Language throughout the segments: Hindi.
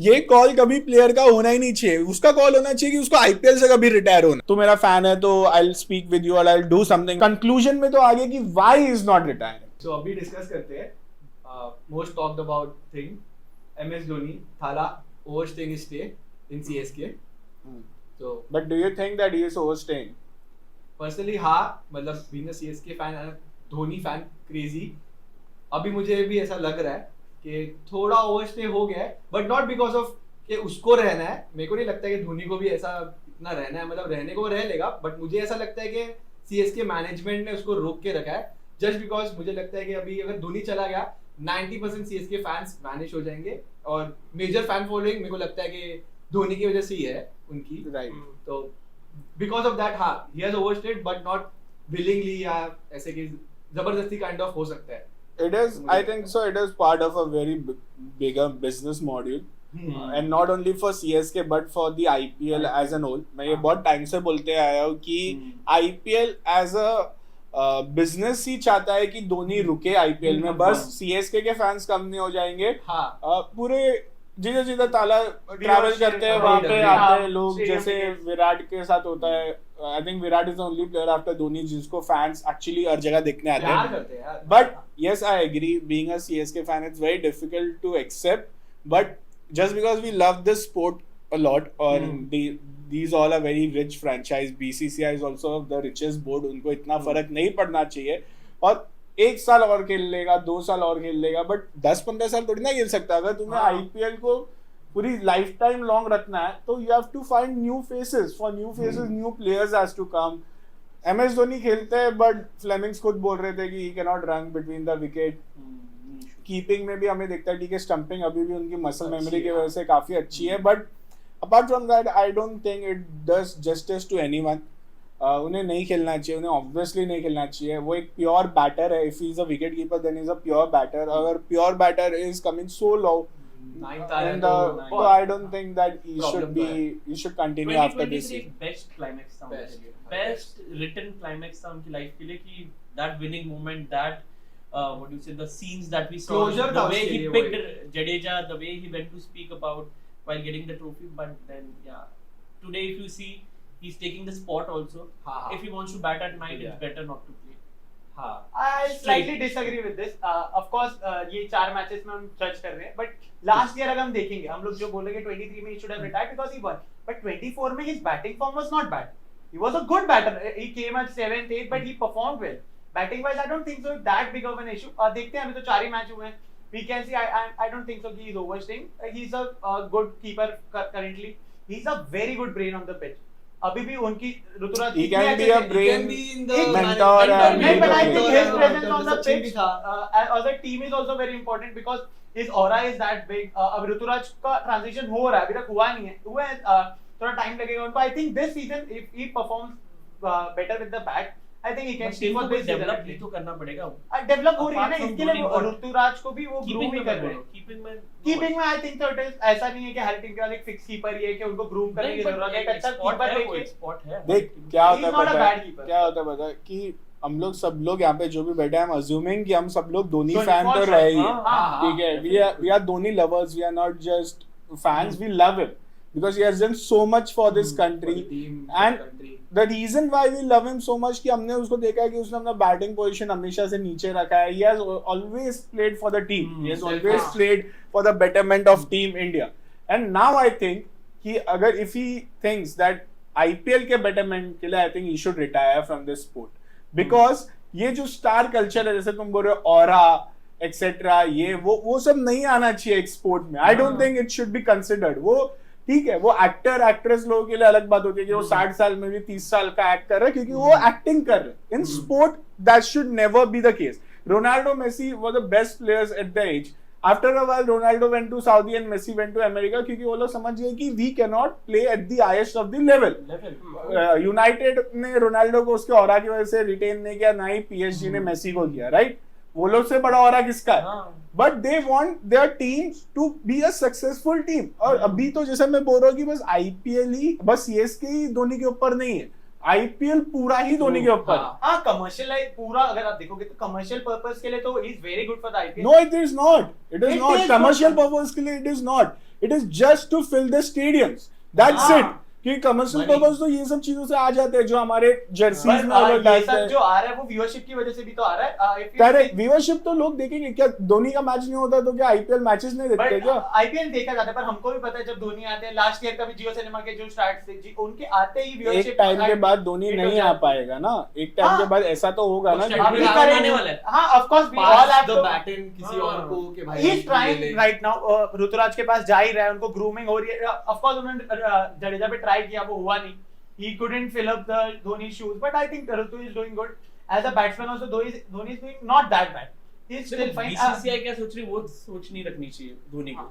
ये कॉल कभी प्लेयर का होना ही नहीं चाहिए, उसका कॉल होना चाहिए कि उसको आईपीएल से कभी रिटायर होना। तू मेरा फैन है तो I will speak with you और I will do something. Conclusion में तो आगे कि why is not retiring. So अभी डिस्कस करते हैं most talked about thing, MS Dhoni Thala overstaying his stay in CSK. So But do you think that he is overstaying? Personally हाँ, मतलब being a CSK fan and Dhoni fan crazy, अभी मुझे भी ऐसा लग रहा है कि थोड़ा ओवरस्टे हो गया है, बट नॉट बिकॉज ऑफ कि उसको रहना है। मेरे को नहीं लगता कि धोनी को भी ऐसा इतना रहना है, मतलब रहने को रह लेगा, बट मुझे ऐसा लगता है कि सीएसके मैनेजमेंट ने उसको रोक के रखा है जस्ट बिकॉज मुझे लगता है कि अभी अगर धोनी चला गया 90% सीएसके फैंस वैनिश हो जाएंगे, और मेजर फैन फॉलोइंग मेरे को लगता है कि धोनी की वजह से ही है उनकी। Right. तो बिकॉज ऑफ दैट हाँ, he has overstayed but not willingly, या ऐसे कि जबरदस्ती काइंड ऑफ हो सकता है। It is, I think so, it is part of a very bigger business module. And not only for CSK but for the IPL as an whole. मैं ये बहुत टाइम से बोलते आया हूँ कि IPL as a बिजनेस ही चाहता है कि धोनी रुके आईपीएल में, बस सीएसके के फैंस कम नहीं हो जाएंगे। पूरे जिधर जिधर ताला ट्रैवल करते हैं वहां पे आते हैं लोग, जैसे विराट के साथ होता है। I think Virat is the only player after Dhoni जिसको फैंस एक्चुअली हर जगह देखने आते हैं। But yes, I agree, being a CSK fan it's very difficult to accept, but just because we love this sport a lot, or these all are very rich franchise, BCCI is also the richest board, उनको इतना फर्क नहीं पड़ना चाहिए। और एक साल और खेल लेगा, 2 साल और खेल लेगा, बट 10-15 साल थोड़ी ना खेल सकता। अगर तुम्हें आईपीएल को पूरी लाइफ टाइम लॉन्ग रखना है तो you have to find new faces, for new faces new players has to come. MS Dhoni खेलते हैं, बट फ्लेमिंग्स खुद बोल रहे थे कि he can not run between the wicket. Keeping में भी हमें दिखता है ठीक है, स्टंपिंग अभी भी उनकी मसल मेमोरी की वजह से काफी अच्छी है, but apart from that I don't think it does justice to anyone. उन्हें नहीं खेलना चाहिए, उन्हें ऑब्वियसली नहीं खेलना चाहिए। वो एक प्योर बैटर है, if he is a wicket keeper then is a pure batter. अगर pure batter is coming so low, and so I don't think that he should continue after this season. Best climax था उनके लिए, best written climax था उनकी लाइफ के लिए, कि that winning moment, that what do you say, the scenes that we saw, Closure the way he picked Jadeja, the way he went to speak about while getting the trophy. But then yeah, today if you see he's taking the spot also. If he wants to bat at night, it's better not to play. I slightly disagree with this. Of course, ये 4 मैचेस में हम जज कर रहे हैं, बट लास्ट ईयर अगर हम देखेंगे, हम लोग जो बोलेंगे 23 में he should have retired because he won, but 24 में his batting form was not bad. He was a good batter. He came at 7th, 8th, but he performed well. Batting wise, I don't think so that big of an issue. देखते हैं, अभी तो 4 ही मैच हुए हैं. We can see. I don't think so he is overstaying. He's a good keeper currently. He's a very good brain on the pitch. अभी भी उनकी Rituraj he can be a brain mentor and but I think his presence on the pitch as a team is also very important because his aura is that big. अब ऋतुराज का ट्रांजिशन हो रहा है, अभी तक हुआ नहीं है, हुआ है, थोड़ा टाइम लगेगा उनको। I think this season if he performs better with the bat, I think he can see for this develop भी तो करना पड़ेगा। डेवलप हो रही है ना, इसके लिए ऋतुराज को भी वो ग्रूम ही कर रहे हैं। कीपिंग में आई थिंक तो इट इज ऐसा नहीं है कि हर टीम के वाले फिक्स कीपर ही है कि उनको ग्रूम करने की जरूरत है। एक अच्छा कीपर लेके स्पॉट है। देख क्या होता है पता है कि हम लोग सब लोग यहाँ पे जो भी बैठे हैं, हम अज्यूमिंग कि हम सब लोग धोनी फैन तो रहे ही, ठीक है। We are Dhoni lovers, we are not just fans, we love him because he has done so much for this country, and the reason why we love him so much कि हमने उसको देखा है कि उसने अपना बैटिंग पोजीशन हमेशा से नीचे रखा है। he has always played for the team, he has always played for the betterment of team India, and now I think कि अगर if he thinks that IPL के betterment के लिए I think he should retire from this sport because ये जो स्टार कल्चर है, जैसे तुम बोल रहे हो ऑरा एक्सेट्रा, ये वो सब नहीं आना चाहिए एक स्पोर्ट में। I don't think it should be considered। वो ठीक है, वो एक्टर एक्ट्रेस लोगों के लिए अलग बात होती है कि वो 60 साल में भी 30 साल का एक्ट कर रहा है क्योंकि वो एक्टिंग कर रहे हैं। In sport that should never be the case. Ronaldo Messi were the best players at the age. After a while Ronaldo went to Saudi and Messi went to America क्योंकि वो लोग समझ गए कि we can not play at the highest of the level. United ने रोनाल्डो को उसके ऑरा की वजह से रिटेन नहीं किया, ना ही पीएसजी ने मेसी को किया, राइट? वो लोग से बड़ा ऑरा किसका है? But they want their team to be a successful team. और अभी तो जैसे मैं बोल रहा हूँ कि बस आईपीएल ही, बस सीएसके ही धोनी के ऊपर नहीं है, आईपीएल पूरा ही धोनी के ऊपर। हाँ कमर्शियल पूरा अगर आप देखोगे तो कमर्शियल पर्पस के लिए तो he is very good for the IPL. No, it is not. It is not. Commercial purpose के लिए it is not. It is just to fill the stadiums. That's it. कि कमर्शियल पर्पस तो ये सब चीजों से आ जाते हैं जो हमारे जर्सीज में ये सब जो आ रहा है वो व्यूअरशिप की वजह से भी तो आ रहा है। करेक्ट, व्यूअरशिप तो लोग देखेंगे। क्या धोनी का मैच नहीं होता तो क्या आईपीएल मैचेस नहीं देखते क्या? आईपीएल देखा जाता है पर हमको भी पता है जब धोनी आते हैं, लास्ट ईयर का भी जियो सिनेमा के जो स्टार्ट से उनके आते ही व्यूअरशिप एक टाइम के बाद धोनी नहीं आ पाएगा ना, एक टाइम के बाद ऐसा तो होगा ना। अभी आने वाला है। हां of course we all have the baton किसी और को कि भाई he is trying right now. Ruturaj के पास जा ही रहा है, उनको ग्रूमिंग हो रही है। ऑफ कोर्स उन्होंने जडेजा पे ट्राई किया, वो हुआ नहीं। He couldn't fill up the Dhoni's shoes, but I think Ritu is doing good. As a batsman also, Dhoni is doing not that bad. He's still fine. BCCI क्या सोच रही है वो सोच नहीं रखनी चाहिए धोनी को।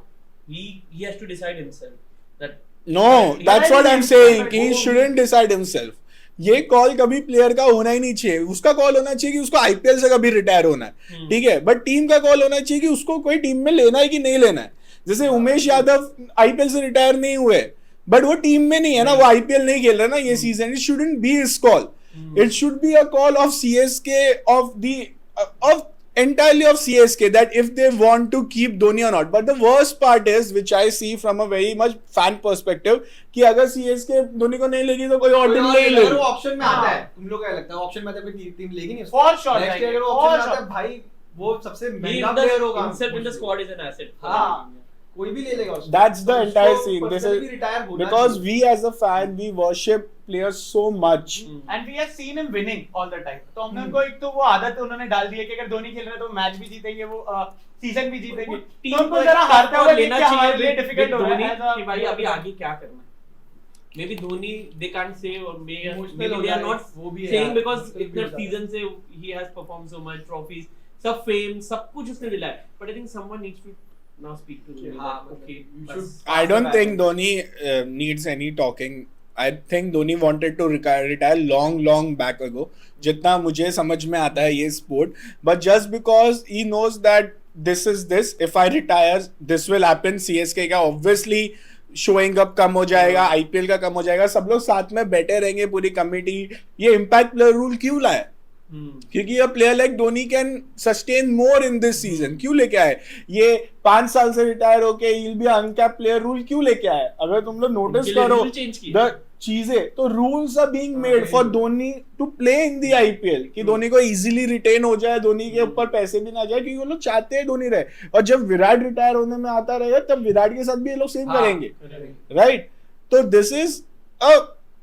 He has to decide himself that No, that's what I'm saying. He shouldn't decide himself. ये कॉल कभी प्लेयर का होना ही नहीं चाहिए। उसका कॉल होना चाहिए कि उसको आईपीएल से कभी रिटायर होना है, ठीक है, बट टीम का कॉल होना चाहिए कि उसको कोई टीम में लेना है कि नहीं लेना है। जैसे उमेश यादव आईपीएल से रिटायर नहीं हुए, बट वो टीम में नहीं है ना, वो आईपीएल नहीं खेल रहा ना ये season. It shouldn't be his call, it should be a call of CSK, of entirely of CSK, that if they want to keep Dhoni or not. But the worst part is, which I see from a very much fan perspective, कि अगर CSK धोनी को नहीं लेगी तो कोई और टीम ले लेगी। वो ऑप्शन में आता है, तुम लोग क्या लगता है ऑप्शन में आता है कोई टीम लेगी नहीं उसको? For sure, नेक्स्ट ईयर अगर वो ऑप्शन में आता है भाई वो सबसे महंगा प्लेयर होगा। himself in the squad is an asset. हाँ कोई भी ले लेगा उसको। That's the entire scene. This is retire होना because चाहिए। we as a fan we worship players so much. And we have seen him winning all the time. तो हमने उनको एक तो वो आदत उन्होंने डाल दी है कि अगर धोनी खेल रहे हैं तो मैच भी जीतेंगे, वो सीजन भी जीतेंगे। तो उनको जरा हारते हुए लेना चाहिए, हमारे लिए डिफिकल्ट हो रहा है कि भाई अभी आगे क्या करना है। Maybe Dhoni they can't say or maybe they are not saying because इतने सीजन से he has performed so much, trophies, सब fame, सब कुछ उसने दिलाया। But I think someone needs to now speak to Dhoni. Okay, I don't think Dhoni needs any talking. I think Dhoni wanted to retire long back ago. जितना मुझे समझ में आता है ये sport, but just because he knows that this is this, if I retire, this will happen. CSK का obviously showing up कम हो जाएगा, IPL का कम हो जाएगा, सब लोग साथ में बैठे रहेंगे पूरी कमिटी। ये impact player rule क्यों लाया? क्योंकि a player like Dhoni can sustain more in this season. क्यों लेके आए ये 5 साल से रिटायर होके he'll be uncap player rule क्यों लेके आए? अगर तुम लोग नोटिस करो द चीजें, तो rules are being made for Dhoni to play in the IPL, कि धोनी को इजीली रिटेन हो जाए, धोनी के ऊपर पैसे भी ना जाए, क्योंकि वो लोग चाहते हैं धोनी रहे। और जब विराट रिटायर होने में आता रहेगा तब विराट के साथ भी ये लोग सेम करेंगे, राइट? तो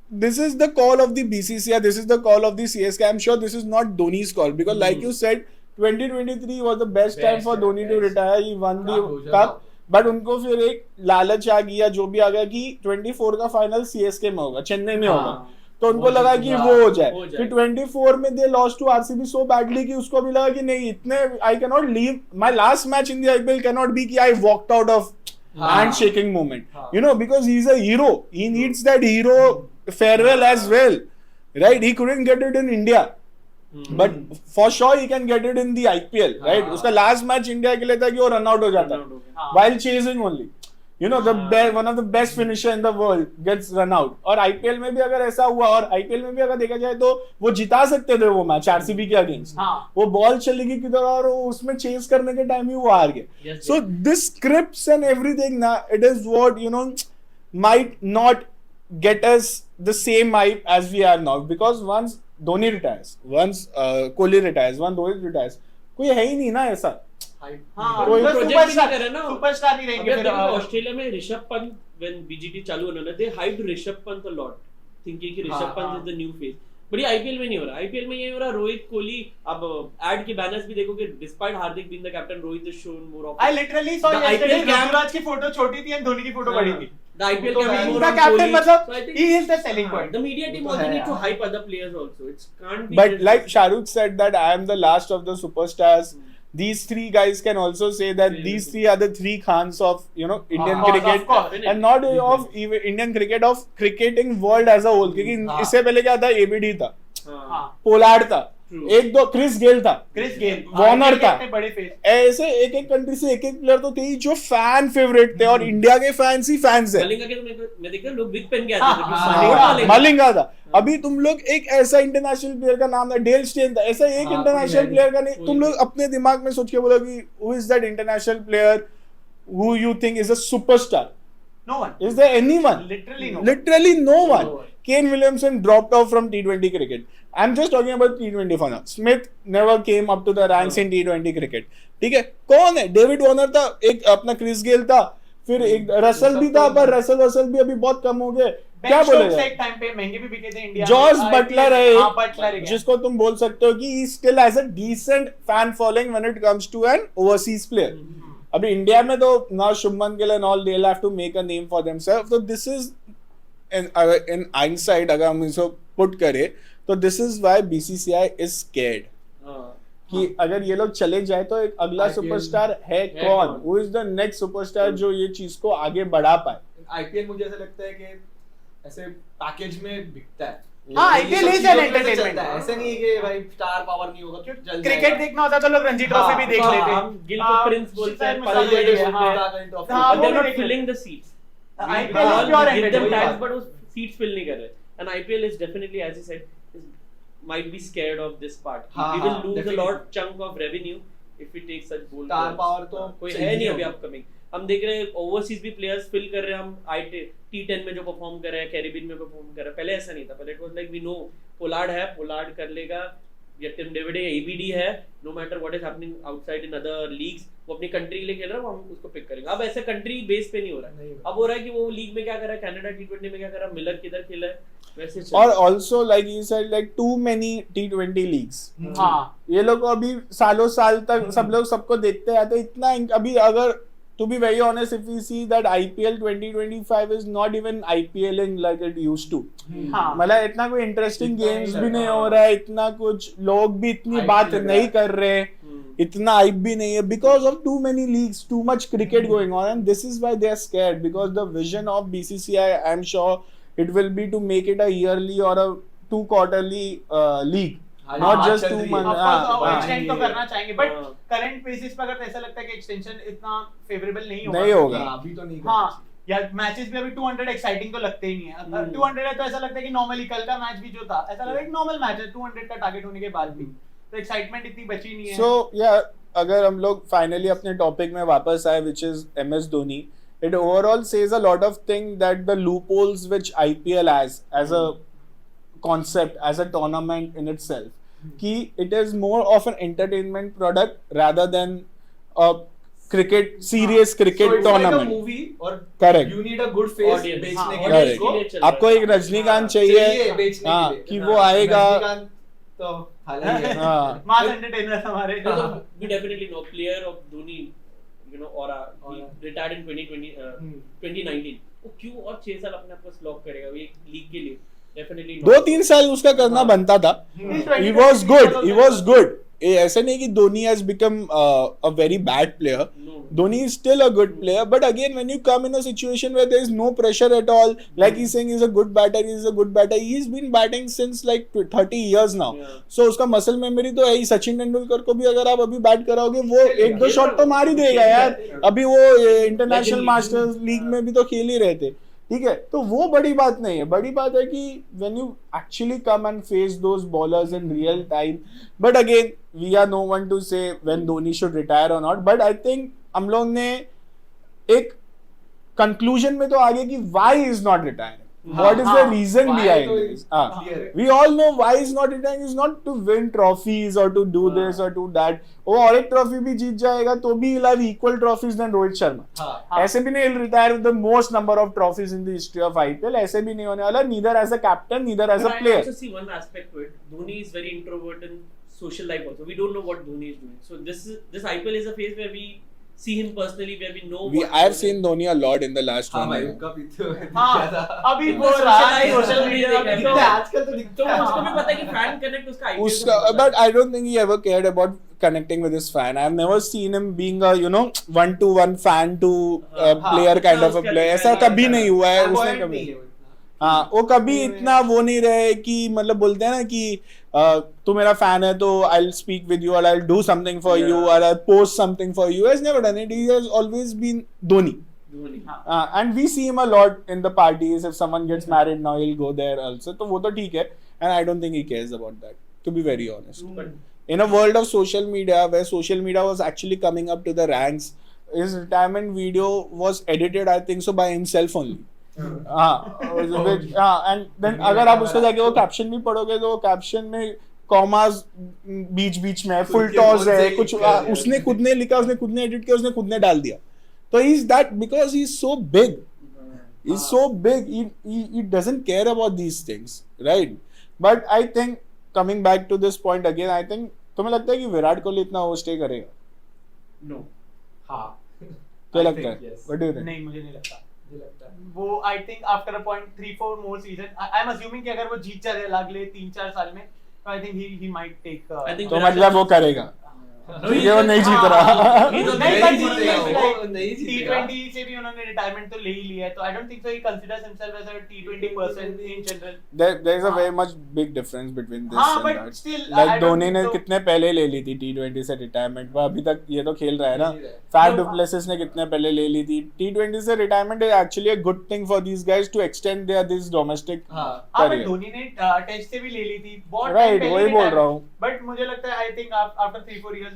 this is the call of the BCCI, this is the call of the CSK. I'm sure this is not Dhoni's call, because like you said, 2023 was the best time for Dhoni to retire. He won the cup, but उनको फिर एक लालच आ गया, जो भी आ गया कि 24 का फाइनल CSK में होगा, चेन्नई में होगा, तो उनको लगा कि वो हो जाए। फिर 24 में they lost to RCB so badly कि उसको भी लगा कि नहीं, इतने I cannot leave my last match in the IPL cannot be कि I walked out of handshaking moment, you know, because he's a hero. He needs that hero farewell as well, right? He couldn't get it in India, but for sure he can get it in the IPL, right? उसका last match India के लिए था कि वो run out हो जाता while chasing only, you know, one of the best finisher in the world gets run out. और IPL में भी अगर ऐसा हुआ, और IPL में भी अगर देखा जाए तो वो जिता सकते थे वो मैच RCB के अगेंस्ट, वो बॉल चलेगी किधर और उसमें चेस करने के टाइम ही वो हार गए। So this scripts and everything, now it is what, you know, might not get us the same hype as we are now, because once Dhoni retires, once Kohli retires, once Rohit retires, कोई है ही नहीं ना ऐसा। कोई प्रोजेक्ट नहीं कर रहा ना, सुपरस्टार नहीं रहेंगे। फिर ऑस्ट्रेलिया में ऋषभ पंत when BGT चालू होना, they hyped Rishabh Pant a lot, thinking कि Rishabh Pant is the new face, but ये आईपीएल में नहीं हो रहा। आईपीएल में ये हो रहा रोहित कोहली। अब एड के बैनर्स भी देखोगे, despite Hardik being the captain, Rohit is shown more off. I literally saw yesterday Ruturaj की फोटो छोटी थी और धोनी की फोटो बड़ी थी। The IPL तो can be more the on captain Kohli. मतलब So I think he is the selling point. The media team also need to hype other players also. It can't be. But just like Shahrukh said that I am the last of the superstars. These three guys can also say that these three are the three Khans of, you know, Indian cricket, of course. and not of even Indian cricket, of cricketing world as a whole. क्योंकि इससे पहले क्या था, ABD था, पोलार्ड था, True. एक दो क्रिस गेल था, क्रिस गेल, वार्नर था, बड़े फेस। ऐसे एक एक कंट्री से एक एक प्लेयर तो थे ही जो फैन फेवरेट थे, और इंडिया के फैंस ही फैंस है। मलिंगा के तो मैं देखा लोग विग पहन के हाँ, आते थे हाँ, मलिंगा था। अभी तुम लोग एक ऐसा इंटरनेशनल प्लेयर का नाम था, डेल स्टेन था, ऐसा एक इंटरनेशनल प्लेयर का नहीं, तुम लोग अपने दिमाग में सोच के बोलो कि who is that international player who you think is a superstar? No one. Is there anyone? Literally no. Literally no one. Kane Williamson dropped off from T20 cricket. I'm just talking about T20 for now. Smith never came up to the ranks in T20 cricket. ठीक है, कौन है? डेविड वार्नर था, एक अपना क्रिस गेल था, फिर एक रसल भी था, पर रसल भी अभी बहुत कम हो गए। क्या बोलेगा? एक टाइम पे महंगे भी बिके थे इंडिया में। जॉर्ज बटलर है हाँ, बटलर है, जिसको तुम बोल सकते हो कि he still has a decent fan following when it comes to an overseas player. अभी इंडिया में तो ना Shubman Gill and all, they'll have to make a name for themselves. So this is in hindsight अगर हम इसको पुट करें तो this is why BCCI is scared कि अगर ये लोग चले जाए तो एक अगला सुपरस्टार है कौन? Who is the next superstar जो ये चीज को आगे बढ़ा पाए? आईपीएल मुझे ऐसा लगता है कि ऐसे पैकेज में बिकता है। हाँ, IPL is an entertainment. ऐसे नहीं है कि भाई स्टार पावर नहीं होगा, क्रिकेट देखना होता तो लोग रणजी ट्रॉफी भी देख लेते। हम गिल को प्रिंस बोलते हैं, मिसाल पल्ले दे दिए, बोलते हैं, हाँ, but they're वो not भी filling the seats. IPL is pure give them entertainment. tags, but वो seats fill नहीं कर रहे. And IPL is definitely, as you said, might be scared of this part. हाँ, We will lose definitely. a lot chunk of revenue if we take such bold star players. Power तो कोई चाहिए है नहीं अभी होगा। अपकमिंग। हम देख रहे हैं ओवरसीज भी प्लेयर्स फिल कर रहे हैं, हम T10 में जो परफॉर्म कर रहे हैं, कैरिबियन में परफॉर्म कर रहे हैं। पहले ऐसा नहीं था, पहले it was like we know Pollard है, पोलार्ड कर लेगा, या टिम डेविड है, एबीडी है, no matter what is happening outside in other leagues, वो अपनी कंट्री के लिए खेल रहा है, वो हम उसको पिक करेंगे। अब ऐसे कंट्री बेस पे नहीं हो रहा है, अब हो रहा है कि वो लीग में क्या कर रहा है, कनाडा T20 में क्या कर रहा है, मिलर किधर खेला है, वैसे चल और रहा है। also like you said, like too many T20 leagues. हाँ, ये लोग अभी सालों साल तक सब लोग सबको देखते आते, इतना अभी अगर to be very honest, if we see that IPL 2025 is not even IPLing like it used to. हाँ, मतलब इतना कोई इंटरेस्टिंग इतना गेम्स नहीं भी लगा। नहीं हो रहा है, इतना कुछ लोग भी इतनी hype बात नहीं लग नहीं रहा है। कर रहे, इतना हाइप भी नहीं है, because of too many leagues, too much cricket going on, and this is why they are scared, because the vision of BCCI, I'm sure it will be to make it a yearly or a 2 quarterly league, हाँ, not बात just चल 2 रही है। months. of course, हाँ, extend तो करना चाहेंगे, but हाँ। करंट बेसिस पे अगर ऐसा लगता है कि एक्सटेंशन इतना फेवरेबल नहीं होगा, नहीं होगा। हाँ, अभी तो नहीं कर हाँ, या मैचेस भी अभी 200 एक्साइटिंग तो लगते ही नहीं है। 200 है तो ऐसा लगता है कि नॉर्मली कल का मैच भी जो था ऐसा लगा एक नॉर्मल मैच है 200 का टारगेट होने के बाद भी, तो एक्साइटमेंट इतनी बची नहीं है। So yeah, अगर हम लोग फाइनली अपने टॉपिक में वापस आए, which is MS Dhoni, it overall says a lot of things that the loopholes which IPL has as a concept, as a tournament in itself, कि it is more of an entertainment product rather than a cricket serious cricket So it's like a tournament. movie और Correct. you need a good face Audience. बेचने हाँ, के Correct. लिए इसको। के लिए चल रहा आपको है। एक रजनीकांत चाहिए चाहिए, बेचने हाँ, के लिए। कि हाँ, वो आएगा, रजनीकांत तो हालांकि है। हाँ, मास एंटरटेनर हमारे। We definitely know player of Dhoni, you know, Aura, he retired in 2019. वो क्यों और 6 साल अपने आप को स्लॉग करेगा वो एक लीग के लिए? Definitely not. 2-3 साल उसका करना बनता था. He was good. He was good. ऐसे नहीं कि Dhoni has become a very bad player. No. Dhoni is still a good player, but again, when you come in a situation where there is no pressure at all, like he's saying, he's a good batter. He's a good batter. He's been batting since like 30 years now. Yeah. So उसका मसल मेमोरी तो है ही. सचिन तेंदुलकर को भी अगर आप अभी बैट कराओगे, वो 1-2 शॉट तो मार ही देगा यार. अभी वो इंटरनेशनल मास्टर्स लीग में भी तो खेल ही रहे थे. ठीक है, तो वो बड़ी बात नहीं है. बड़ी बात है कि when you actually come and face those bowlers in real time. But again, we are no one to say when Dhoni should retire or not. But I think हम लोग ने एक कंक्लूजन में तो आ गए कि why is not retiring. What is the reason Why behind तो this? clear है। We all know why is not retiring is not to win trophies or to do this or to that. वो और एक ट्रॉफी भी जीत जाएगा तो भी he'll have equal trophies than Rohit Sharma. हाँ, ऐसे भी नहीं, he'll retire with the most number of trophies in the history of IPL. ऐसे भी नहीं होने वाला, neither as a captain, neither as a But I player. also see one aspect to it. Dhoni is very introvert in social life also. We don't know what Dhoni is doing. So this IPL is a phase where we see him personally, where we know. I have seen Dhoni a lot in the last हाँ 1 भाई year. उनका पीते हुए दिख हाँ, गया था। अभी वो वो socialize सोशल नहीं मीडिया देखा पे है। दिखता है, आजकल तो तो दिखता है। उसको भी पता है कि fan connect उसका IPL से उसका, होता है। but I don't think he ever cared about connecting with his fan. I have never seen him being a one-to-one fan to हाँ, player kind of a उसका player. fan ऐसा है, कभी नहीं हुआ है. उसने Flamboyant कभी नहीं है वो इतना। हाँ वो कभी इतना वो नहीं रहे कि मतलब बोलते हैं ना कि तू मेरा फैन है तो I'll speak with you or I'll do something for you or I'll post something for you. He has never done it. He has always been Dhoni. And we see him a lot in the parties. If someone gets married now, he'll go there also. तो वो तो ठीक है. And I don't think he cares about that, to be very honest. But in a world of social media, where social media was actually coming up to the ranks, his retirement video was edited, I think so, by himself only. And then अगर आप उसको जाके वो कैप्शन भी पढ़ोगे तो वो कैप्शन में कॉमास बीच बीच में फुल टॉस है कुछ उसने खुद ने लिखा उसने खुद ने एडिट किया उसने खुद ने डाल दिया तो is that because he is so big he doesn't care about these things, right? But I think coming back to this point again, I think तुम्हें लगता है कि विराट कोहली इतना ओवरस्टे करेगा? No. हाँ. क्या लगता है? What do you think? नहीं मुझे नहीं लगता वो I think after a point 3-4 more season I'm assuming कि अगर वो जीत जाए अगले 3-4 साल में तो I think he might take तो मतलब वो करेगा ये वो नहीं जीत रहा T20 से भी उन्होंने रिटायरमेंट तो ले ही लिया है तो I don't think so he considers himself as a T20 person in general. There is a very much big difference between this and but that. Still, like Dhoni ने कितने पहले ले ली थी T20 से रिटायरमेंट वो अभी तक ये तो खेल रहा है ना फैफ डुप्लेसिस ने कितने पहले ले ली थी T20 से retirement is actually a good thing for these guys to extend their this domestic career. Dhoni ने टेस्ट से भी ले ली थी बहुत टाइम पहले वही बोल रहा हूँ बट मुझे लगता है I think after 3-4 years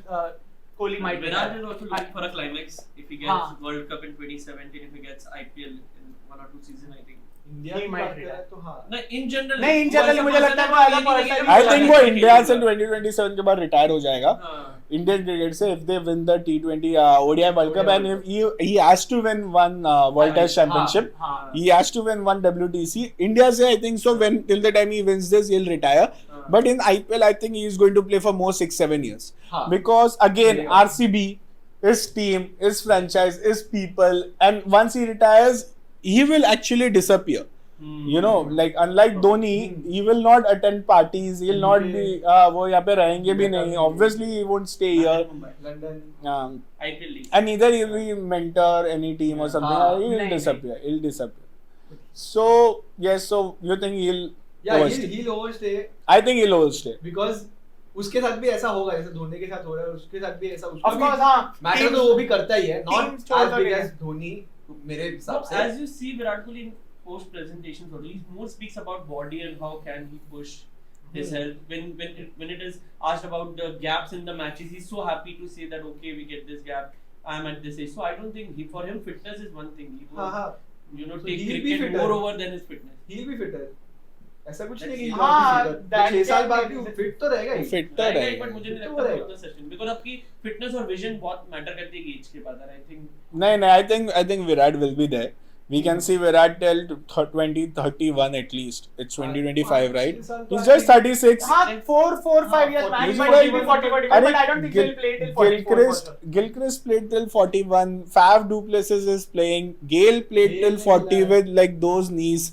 Kohli might Virat is also looking for a climax if he gets World Cup in 2017 if he gets IPL in 1 or 2 season I think India की बात करें तो हाँ नहीं in general मुझे लगता है वो I think वो इंडिया से 2027 के बाद रिटायर हो जाएगा इंडियन क्रिकेट से if they win the T20 ODI World Cup and if he has to win one World Test Championship he has to win one WTC India से I think so when till the time he wins this he'll retire but in IPL I think he is going to play for more 6-7 years because again RCB his team his franchise his people and once he retires he will actually disappear. You know, like unlike Dhoni, he will not attend parties. He'll not be. वो यहाँ पे रहेंगे भी नहीं. Obviously, he won't stay here. London. IPL league. And either he'll be mentor any team or something. He'll disappear. He'll disappear. So yes, so you think he'll? Yeah, he'll overstay. I think he'll overstay. Because उसके साथ भी ऐसा होगा जैसे धोनी के साथ हो रहा है उसके साथ भी ऐसा उसका Of course, हाँ. मैटर तो वो भी करता ही है. Not as big as Dhoni मेरे हिसाब से. As you see Virat Kohli in post presentation photo, he more speaks about body and how can he push his health. When it is asked about the gaps in the matches, he's so happy to say that okay we get this gap. I'm at this age. So I don't think for him fitness is one thing. He will, So take cricket more over than his fitness. He'll be fitter. ऐसा कुछ नहीं कि हाँ, 6 साल बाद भी फिट तो रहेगा ही. फिट तो रहेगा. बट मुझे नहीं लगता उतना सेशन बिकॉज़ आपकी फिटनेस और विजन बहुत मैटर करती है एज के बाद. आई थिंक नहीं I think Virat will be there. We can see Virat till 2031 at least. It's 2025, right? He's just 36. हाँ, 4-5 years man. He might be 40, but I don't think he'll play till 44. Gilchrist played till 41. Faf du Plessis is playing. Gale played till 40 with like those knees.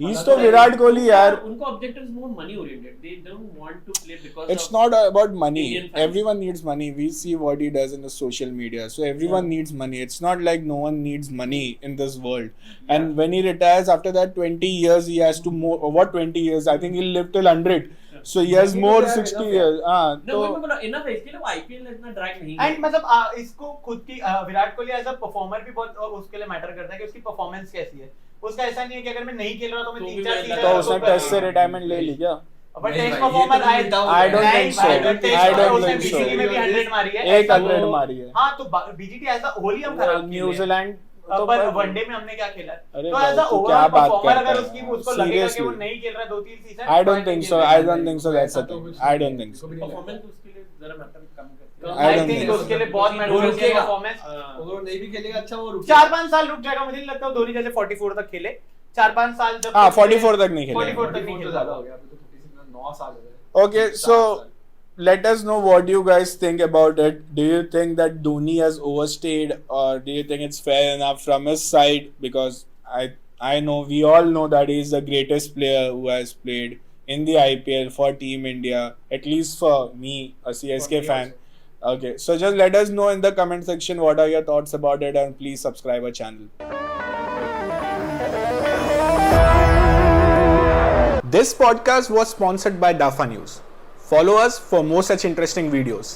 He's तो विराट कोहली यार. उनको objective is more money oriented. They don't want to play because it's not about money. Everyone needs money. We see what he does in the social media. So everyone needs money. It's not like no one needs money in this world. And when he retires after that 20 years, he has to more. What 20 years? I think he'll live till 100. So he has more 60 years. No, enough है इसके लिए IPL इतना ड्रैग नहीं. And मतलब इसको खुद की Virat Kohli as a performer भी बहुत उसके लिए मैटर करता है कि उसकी परफॉर्मेंस कैसी है. उसका ऐसा नहीं है कि अगर मैं नहीं खेल रहा तो मैं 3-4 सीजन तो उसने टेस्ट से रिटायरमेंट ले ली क्या? But test performer I don't think so. I don't think so. BGT में भी 100 मारी है. एक 100 मारी है. हाँ तो BGT ऐसा होली हम खराब न्यूजीलैंड तो पर वनडे में हमने क्या खेला अरे तो ऐसा ओवरऑल परफॉर्मर अगर उसको लगेगा कि वो नहीं खेल रहा 2-3 season I don't think so. I don't think so. That's a thing. I don't think so. Performance उसके लिए जरा मैटर कम करता I I don't think think so. उसके लिए बहुत मैटर करती है परफॉर्मेंस. अगर वो नहीं भी खेलेगा अच्छा वो रुक 4-5 साल रुक जाएगा. मुझे नहीं लगता धोनी जैसे 44 तक खेले. 4-5 साल जब 44 तक नहीं खेलेगा. 44 तक नहीं खेला. ज्यादा हो गया अभी तो 9 साल हो गए. Okay, so let us know what you guys think about it. Do you think that Dhoni has overstayed, or do you think it's fair enough from his side? Because I know we all know that he is the greatest player who has played in the IPL for Team India. At least for me, a CSK fan. Okay, so just let us know in the comment section what are your thoughts about it, and please subscribe our channel. This podcast was sponsored by Dafa News. Follow us for more such interesting videos.